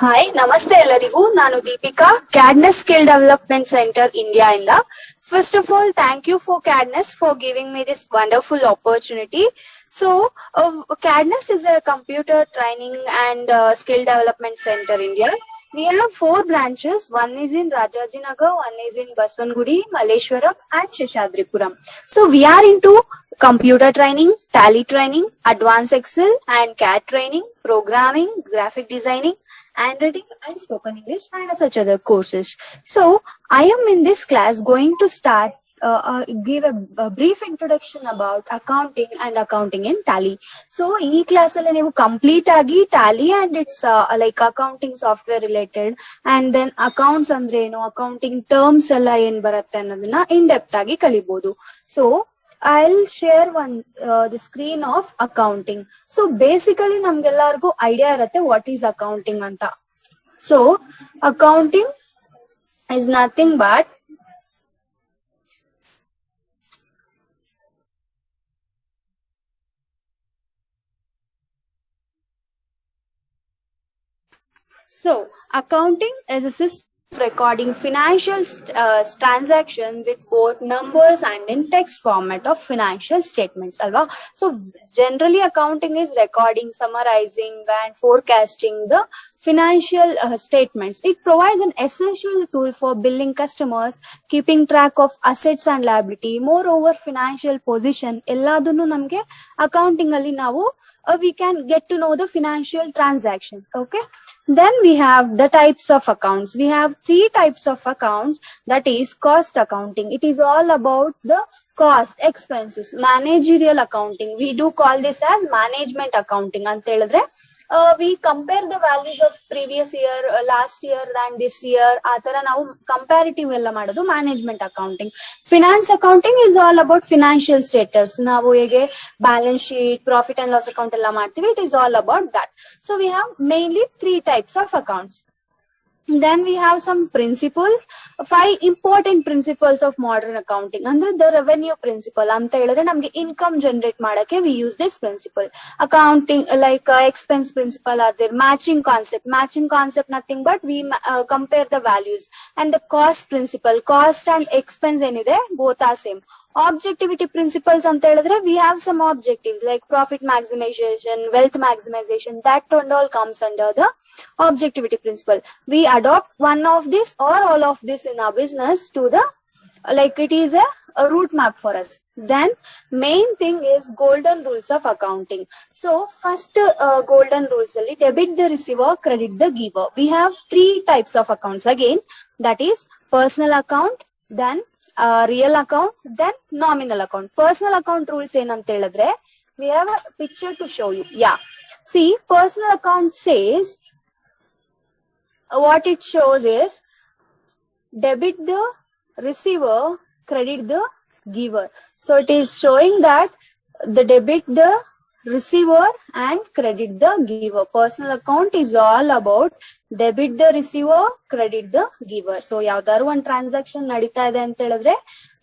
Hi ನಮಸ್ತೆ ಎಲ್ಲರಿಗೂ. ನಾನು ದೀಪಿಕಾ, ಕ್ಯಾಡ್ನೆಸ್ ಸ್ಕಿಲ್ ಡೆವಲಪ್ಮೆಂಟ್ ಸೆಂಟರ್ ಇಂಡಿಯಾ ಇಂದ. First of all, thank you for ಕ್ಯಾಡ್ನೆಸ್ for giving me this wonderful opportunity. So, CADNEST is a computer training and skill development center India. We have 4 branches. One is in Rajajinagar, one is in Baswangudi, Malleshwaram, and Sheshadripuram. So we are into computer training, tally training, advanced Excel and CAD training, programming, graphic designing, handwriting and spoken English and such other courses. So I am in this class going to start give a brief introduction about accounting and accounting in tally. So ee class alli neevu complete agi tally and its like accounting software related and then accounts andre eno, accounting terms ella en baratte annadana in depth agi kalibodu. So I'll share the screen of accounting. So basically ನಮ್ಗೆಲ್ಲರಿಗೂ idea ಇರುತ್ತೆ what is accounting ಅಂತ. So accounting is nothing but accounting is a system of recording financial transaction with both numbers and in text format of financial statements. Alva? So generally accounting is recording, summarizing and forecasting the financial statements. It provides an essential tool for billing customers, keeping track of assets and liability. Moreover, financial position elladunu namge accounting alli navu we can get to know the financial transactions. Okay, then we have the types of accounts. We have 3 types of accounts, that is cost accounting. It is all about the cost expenses. Managerial accounting, we do call this as management accounting ant heldre. We compare the values of previous year, last year and this year. Athara ನಾವು comparative ಎಲ್ಲ ಮಾಡೋದು management accounting. Finance accounting is all about financial status. ನಾವು ಹೇಗೆ balance sheet, profit and loss account ಎಲ್ಲ ಮಾಡ್ತೀವಿ, it is all about that. So we have mainly 3 types of accounts. Then we have some principles, 5 important principles of modern accounting. Andre the revenue principle anta heladre namge income generate madake we use this principle. Accounting like expense principle are there. Matching concept nothing but we compare the values. And the cost principle, cost and expense enide both are same. Objectivity principles anta heladre we have some objectives like profit maximization, wealth maximization, that and all comes under the objectivity principle. We adopt one of this or all of this in our business to the like it is a route map for us. Then main thing is golden rules of accounting. So first golden rules alli debit the receiver, credit the giver. We have 3 types of accounts again, that is personal account, then real account, then nominal account. Personal account rules ಏನಂತ ಹೇಳಿದ್ರೆ we have a picture to show you. Yeah, see, personal account says what it shows is debit the receiver, credit the giver. So it is showing that the debit the receiver and credit the giver. Personal account is all about debit the receiver, credit the giver. So ಯಾವ್ದಾದ್ರು ಒಂದು transaction ನಡೀತಾ ಇದೆ ಅಂತ ಹೇಳಿದ್ರೆ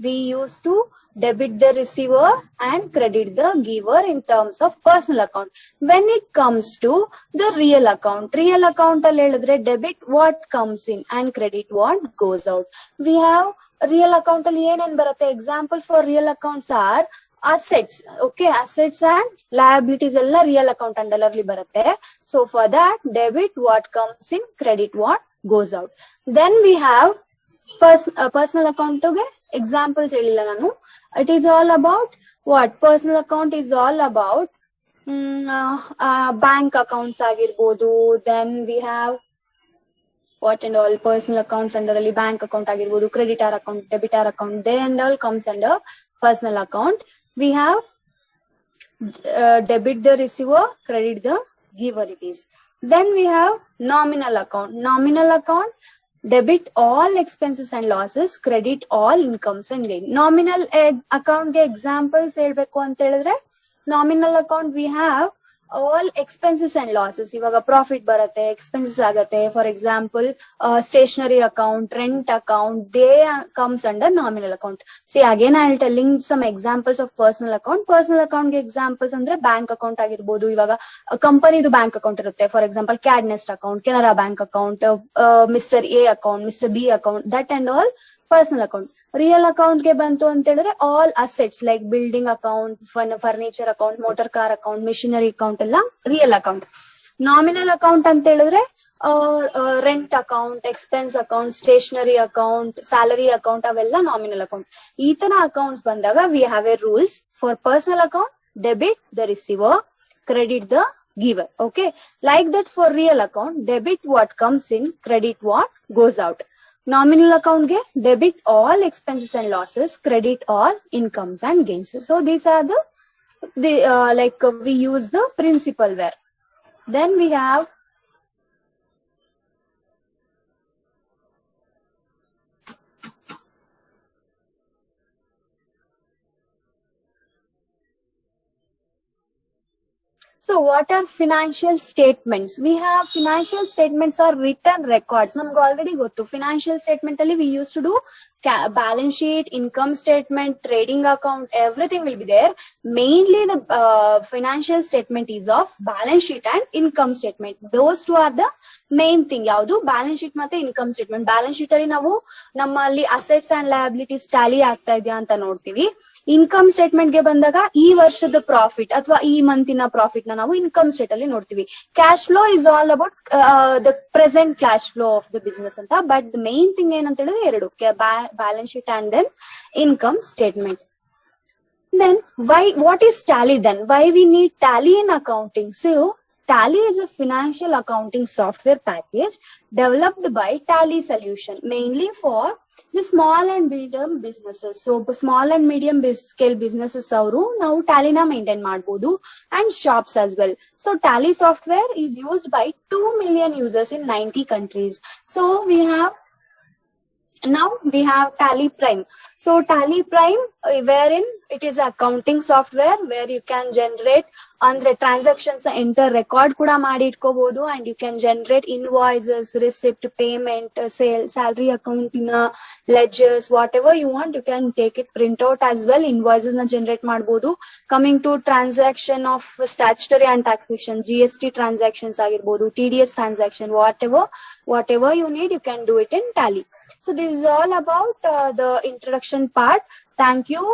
we used to debit the receiver and credit the giver in terms of personal account. When it comes to the real account ಅಲ್ಲಿ ಹೇಳಿದ್ರೆ debit what comes in and credit what goes out. We have real account ಅಲ್ಲಿ ಏನೇನ್ ಬರುತ್ತೆ? Example for real accounts are assets. Okay, assets and liabilities ella real account under ಅಲ್ಲಿ ಬರುತ್ತೆ. So for that, debit what comes in, credit what goes out. Then we have personal account ಗೆ examples ಹೇಳಿಲ್ಲ ನಾನು. It is all about what? Personal account is all about bank accounts ಆಗಿರ್ಬೋದು. Then we have what and all personal accounts under ಅಲ್ಲಿ bank account ಆಗಿರ್ಬೋದು, creditor account, debitor account, they and all comes under personal account. We have debit the receiver, credit the giver it is. Then we have nominal account. Nominal account, debit all expenses and losses, credit all incomes and gain. Nominal account ge examples helbeku anta ಹೇಳಿದ್ರೆ nominal account we have all expenses and losses. ಇವಾಗ profit ಬರುತ್ತೆ, expenses ಆಗತ್ತೆ. For example stationery account, rent account, they comes under nominal account. See again I all telling some examples of personal account. Personal account ಗೆ examples ಅಂದ್ರೆ bank account ಆಗಿರ್ಬೋದು. ಇವಾಗ ಕಂಪನಿದು bank account ಇರುತ್ತೆ. For example ಕ್ಯಾಡ್ನೆಸ್ಟ್ account, Canara bank account, mister A account, mister B account, that and all personal account. Real account ಗೆ ಬಂತು ಅಂತ ಹೇಳಿದ್ರೆ all assets like building account, furniture account, motor car account, machinery account ಎಲ್ಲ real account. Nominal account ಅಂತ ಹೇಳಿದ್ರೆ rent account, expense account, stationery account, salary account, ಅವೆಲ್ಲ nominal account. ಈ ತರ ಅಕೌಂಟ್ಸ್ ಬಂದಾಗ we have a rules. For personal account, debit the receiver, credit the giver. Okay, like that for real account, debit what comes in, credit what goes out. Nominal account ge debit all expenses and losses, credit all incomes and gains. So these are the we use the principle where. Then we have so what are financial statements? We have financial statements are written records. Namge already gottu. Financial statement alli we used to do balance sheet, income statement, trading account, everything will be there. Mainly the financial statement is of balance sheet and income statement. Those two are the main thing. Yaudu balance sheet ಮತ್ತೆ income statement. Balance sheet ಅಲ್ಲಿ ನಾವು ನಮ್ಮಲ್ಲಿ assets and liabilities tally ಆಗ್ತಾ ಇದೆಯಾ ಅಂತ ನೋಡ್ತೀವಿ. Income statement ಗೆ ಬಂದಾಗ ಈ ವರ್ಷದ ಪ್ರಾಫಿಟ್ ಅಥವಾ ಈ ಮಂತಿನ ಪ್ರಾಫಿಟ್ ನ ನಾವು ಇನ್ಕಮ್ ಸ್ಟೇಟ್ ಅಲ್ಲಿ ನೋಡ್ತೀವಿ. Cash flow is all about the present cash flow of the business ಅಂತ. ಬಟ್ ದ ಮೇನ್ ಥಿಂಗ್ ಏನಂತ ಹೇಳಿದ್ರೆ ಎರಡು, balance sheet and then income statement. Then what is tally then? Why we need tally in accounting? So Tally is a financial accounting software package developed by Tally Solution, mainly for the small and medium businesses. So small and medium scale businesses avaru now Tally na maintain ಮಾಡಬಹುದು, and shops as well. So Tally software is used by 2 million users in 90 countries. So now we have Tally Prime. So Tally Prime, wherein it is accounting software where you can generate ಅಂದ್ರೆ transactions enter record ಕೂಡ ಮಾಡಿ ಇಟ್ಕೋಬಹುದು, and you can generate invoices, receipt, payment, salary ಅಕೌಂಟಿನ ledgers, whatever you want you can take it print out as well. Invoices ನ generate ಮಾಡಬಹುದು. Coming to transaction of statutory and taxation, GST transactions ಆಗಿರ್ಬೋದು, TDS transaction, whatever you need you can do it in Tally. So this is all about the introduction part. Thank you.